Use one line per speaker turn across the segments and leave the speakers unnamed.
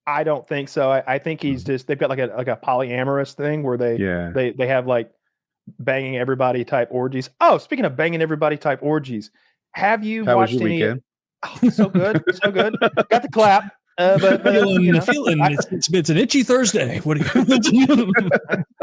I don't think so. I think he's just they've got like a polyamorous thing where they have like banging everybody type orgies. Oh, speaking of banging everybody type orgies, have you watched
was your
any?
weekend?
Oh, so good, so good. Got the clap. But
feeling it's an itchy Thursday. What do you?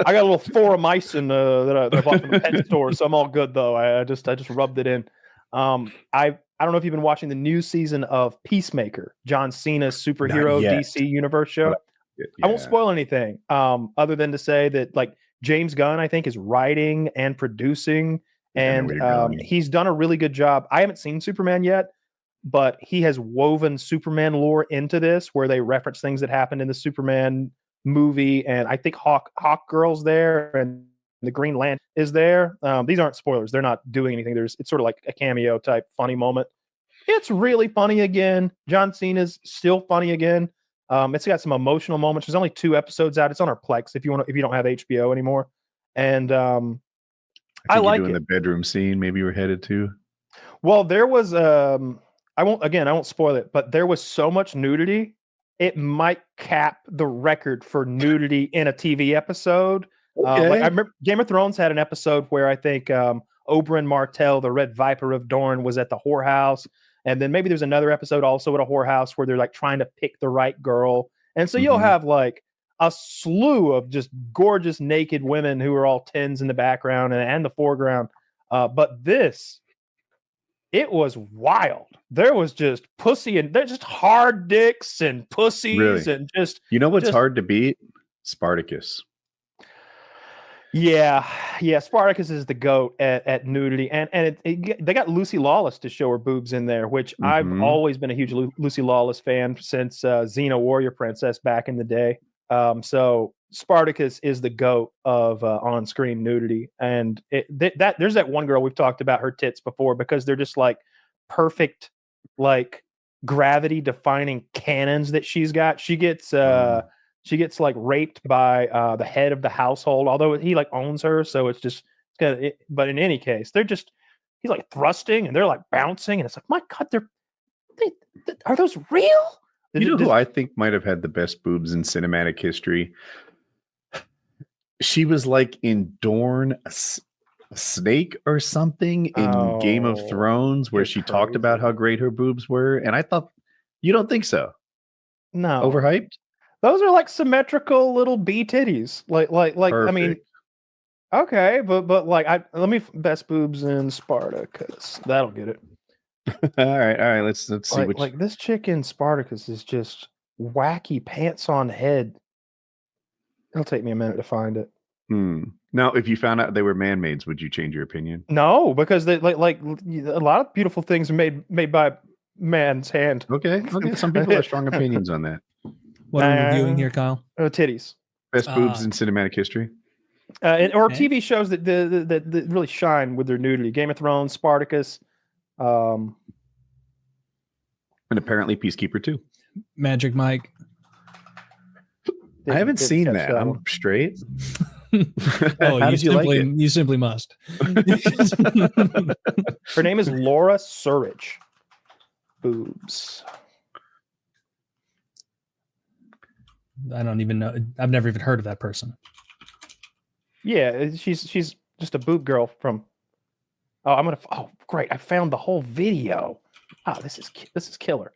I got a little thoramycin that I bought from the pet store, so I'm all good though. I just rubbed it in. I don't know if you've been watching the new season of Peacemaker, John Cena's superhero DC universe show. Yeah. I won't spoil anything, other than to say that like James Gunn, I think, is writing and producing, and he's done a really good job. I haven't seen Superman yet, but he has woven Superman lore into this, where they reference things that happened in the Superman movie, and I think Hawk Girl's there, and the Green Lantern is there. These aren't spoilers; they're not doing anything. It's sort of like a cameo type funny moment. It's really funny again. John Cena's still funny again. It's got some emotional moments. There's only 2 episodes out. It's on our Plex if you don't have HBO anymore. And I like
doing the bedroom scene. Maybe you were headed to.
Well, there was I won't spoil it, but there was so much nudity, it might cap the record for nudity in a TV episode.
Okay.
Like I remember Game of Thrones had an episode where I think Oberyn Martell, the Red Viper of Dorne, was at the whorehouse. And then maybe there's another episode also at a whorehouse where they're like trying to pick the right girl. And so you'll have like a slew of just gorgeous naked women who are all tens in the background and the foreground. But this, it was wild. There was just pussy and there's just hard dicks and pussies and just.
You know what's hard to beat? Spartacus.
Yeah. Spartacus is the GOAT at nudity, and they got Lucy Lawless to show her boobs in there, which I've always been a huge Lucy Lawless fan since Xena Warrior Princess back in the day. So Spartacus is the GOAT of on-screen nudity, and there's that one girl we've talked about her tits before because they're just like perfect, like gravity-defying cannons that she's got. She gets like raped by the head of the household, although he like owns her. So it's but in any case, he's like thrusting and they're like bouncing. And it's like, my God, are those real?
You know who I think might have had the best boobs in cinematic history? She was like in Dorne, a snake or something in Game of Thrones, where she talked about how great her boobs were. And I thought, you don't think so?
No.
Overhyped?
Those are like symmetrical little bee titties. Like
Perfect.
I mean, okay, but like let me best boobs in Spartacus. That'll get it.
all right. Let's see.
Like this chick in Spartacus is just wacky pants on head. It'll take me a minute to find it.
Now, if you found out they were man-mades, would you change your opinion?
No, because they like a lot of beautiful things are made by man's hand.
Okay. Some people have strong opinions on that.
What are we reviewing here, Kyle?
Titties.
Best boobs in cinematic history.
Or TV shows that really shine with their nudity. Game of Thrones, Spartacus.
And apparently Peacekeeper too.
Magic Mike.
I haven't seen that. I'm straight.
Oh, you simply must.
Her name is Laura Surridge. Boobs.
I don't even know. I've never even heard of that person.
Yeah, she's just a boob girl from. Oh, great! I found the whole video. Oh, this is killer.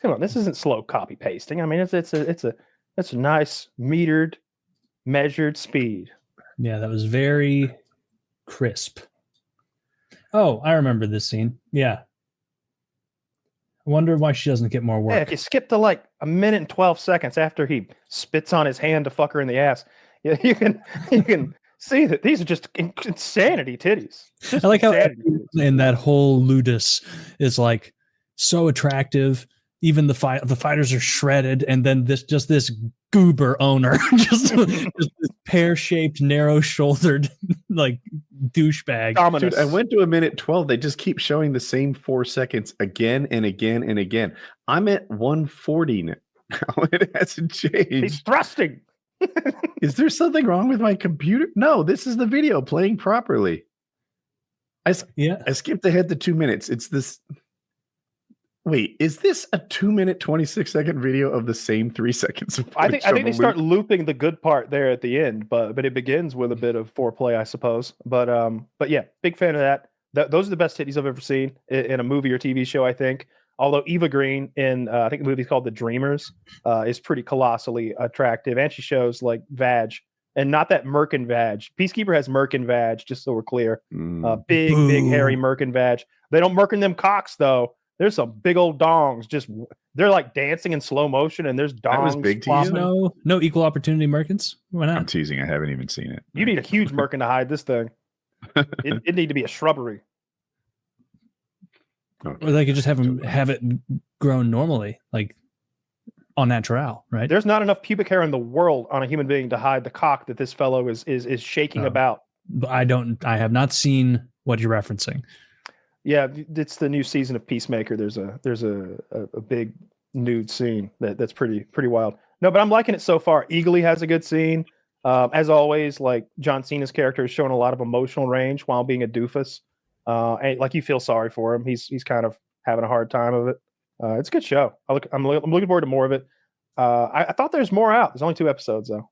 Come on, this isn't slow copy pasting. I mean, it's a nice metered, measured speed.
Yeah, that was very crisp. Oh, I remember this scene. Yeah. I wonder why she doesn't get more work.
Yeah, if you skip to like a minute and 12 seconds after he spits on his hand to fuck her in the ass, you can see that these are just insanity titties.
I like how and that whole ludus is like so attractive. Even the fighters are shredded, and then this goober owner, just this pear-shaped, narrow-shouldered, like douchebag.
Dude, I went to a minute 12. They just keep showing the same 4 seconds again and again and again. I'm at 140 now. It hasn't changed.
He's thrusting.
Is there something wrong with my computer? No, this is the video playing properly. I skipped ahead to 2 minutes. It's this. Wait, is this a 2-minute 26-second video of the same 3 seconds?
I think they start looping the good part there at the end, but it begins with a bit of foreplay, I suppose. But yeah, big fan of that. Those are the best titties I've ever seen in a movie or TV show, I think. Although Eva Green in I think the movie's called The Dreamers is pretty colossally attractive, and she shows like vag, and not that Merkin vag. Peacekeeper has Merkin vag, just so we're clear. Big hairy Merkin vag. They don't Merkin them cocks though. There's some big old dongs. They're like dancing in slow motion, and there's dongs.
That was big to you?
No equal opportunity Merkins. Why not?
I'm teasing. I haven't even seen it.
You need a huge Merkin to hide this thing. It need to be a shrubbery.
Okay. Or they could just have it grown normally, like en natural, right?
There's not enough pubic hair in the world on a human being to hide the cock that this fellow is shaking about.
I have not seen what you're referencing.
Yeah, it's the new season of Peacemaker. There's a big nude scene that's pretty wild. No, but I'm liking it so far. Eagly has a good scene. As always, like John Cena's character is showing a lot of emotional range while being a doofus. And like you feel sorry for him. He's kind of having a hard time of it. It's a good show. I'm looking forward to more of it. I thought there's more out. There's only 2 episodes though.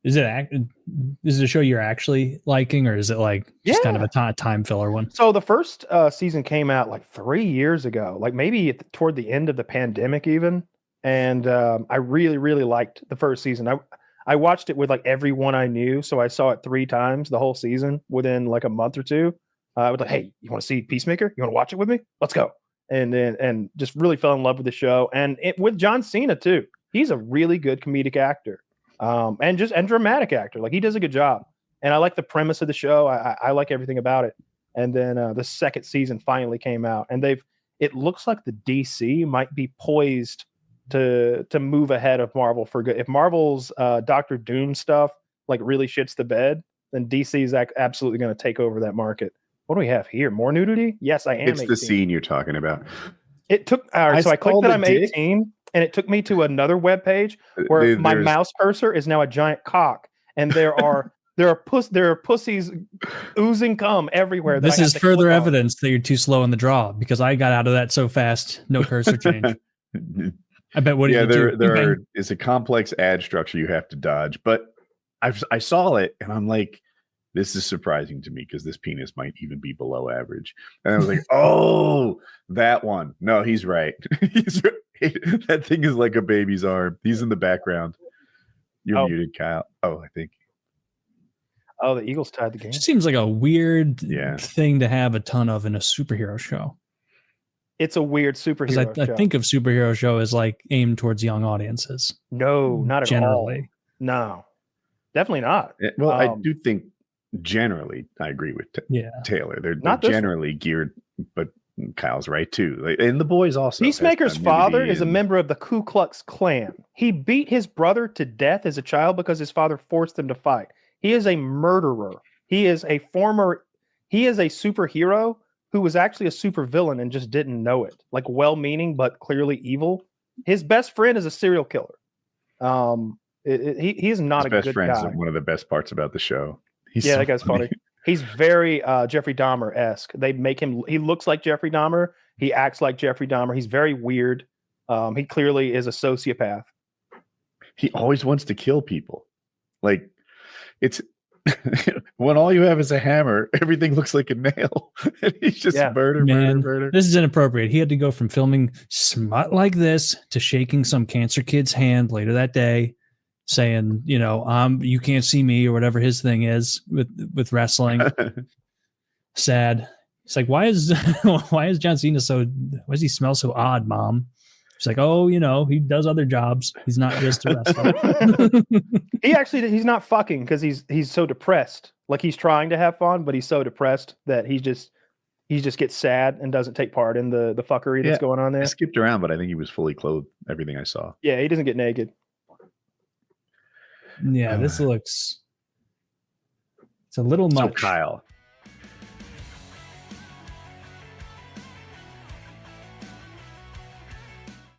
Is it a show you're actually liking, or is it like just kind of a time filler one?
So the first season came out like 3 years ago, like maybe toward the end of the pandemic even. And I really, really liked the first season. I watched it with like everyone I knew. So I saw it 3 times the whole season within like a month or 2. I was like, hey, you want to see Peacemaker? You want to watch it with me? Let's go. And just really fell in love with the show. And with John Cena too. He's a really good comedic actor. And dramatic actor. Like he does a good job. And I like the premise of the show. I like everything about it. And then the second season finally came out, and it looks like the DC might be poised to move ahead of Marvel for good. If Marvel's Doctor Doom stuff like really shits the bed, then DC is absolutely going to take over that market. What do we have here? More nudity? Yes, I am.
It's 18. The scene you're talking about.
It took. All right, so I clicked that I'm 18, and it took me to another web page where my mouse cursor is now a giant cock, and there are pussies oozing cum everywhere.
This is further evidence that you're too slow in the draw, because I got out of that so fast. No cursor change. I bet. What do you do?
There is a complex ad structure you have to dodge, but I saw it and I'm like, this is surprising to me because this penis might even be below average. And I was like, oh, that one. No, he's right. He's right. That thing is like a baby's arm. He's in the background. You're muted, Kyle. Oh, I think.
Oh, the Eagles tied the game.
It seems like a weird thing to have a ton of in a superhero show.
It's a weird superhero show.
I think of superhero show as like aimed towards young audiences.
No, not at
generally.
All. No, definitely not.
Well, I do think generally I agree with Taylor. They're generally geared, but Kyle's right too. And the boys also.
Peacemaker's father is a member of the Ku Klux Klan. He beat his brother to death as a child because his father forced him to fight. He is a murderer. He is a superhero who was actually a supervillain and just didn't know it. Like well-meaning, but clearly evil. His best friend is a serial killer. He is not a good guy. His best friend is
one of the best parts about the show.
That guy's funny. He's very Jeffrey Dahmer-esque. They make him, he looks like Jeffrey Dahmer. He acts like Jeffrey Dahmer. He's very weird. He clearly is a sociopath.
He always wants to kill people. Like, it's when all you have is a hammer, everything looks like a nail. And he's just murder.
This is inappropriate. He had to go from filming smut like this to shaking some cancer kid's hand later that day, saying, you can't see me, or whatever his thing is with wrestling. Sad. It's like, why is John Cena why does he smell so odd, Mom? It's like, he does other jobs. He's not just a wrestler.
He's not fucking because he's so depressed. Like he's trying to have fun, but he's so depressed that he just gets sad and doesn't take part in the fuckery that's going on there.
I skipped around, but I think he was fully clothed. Everything I saw.
Yeah, he doesn't get naked.
Yeah, this looks. It's a little much.
So Kyle,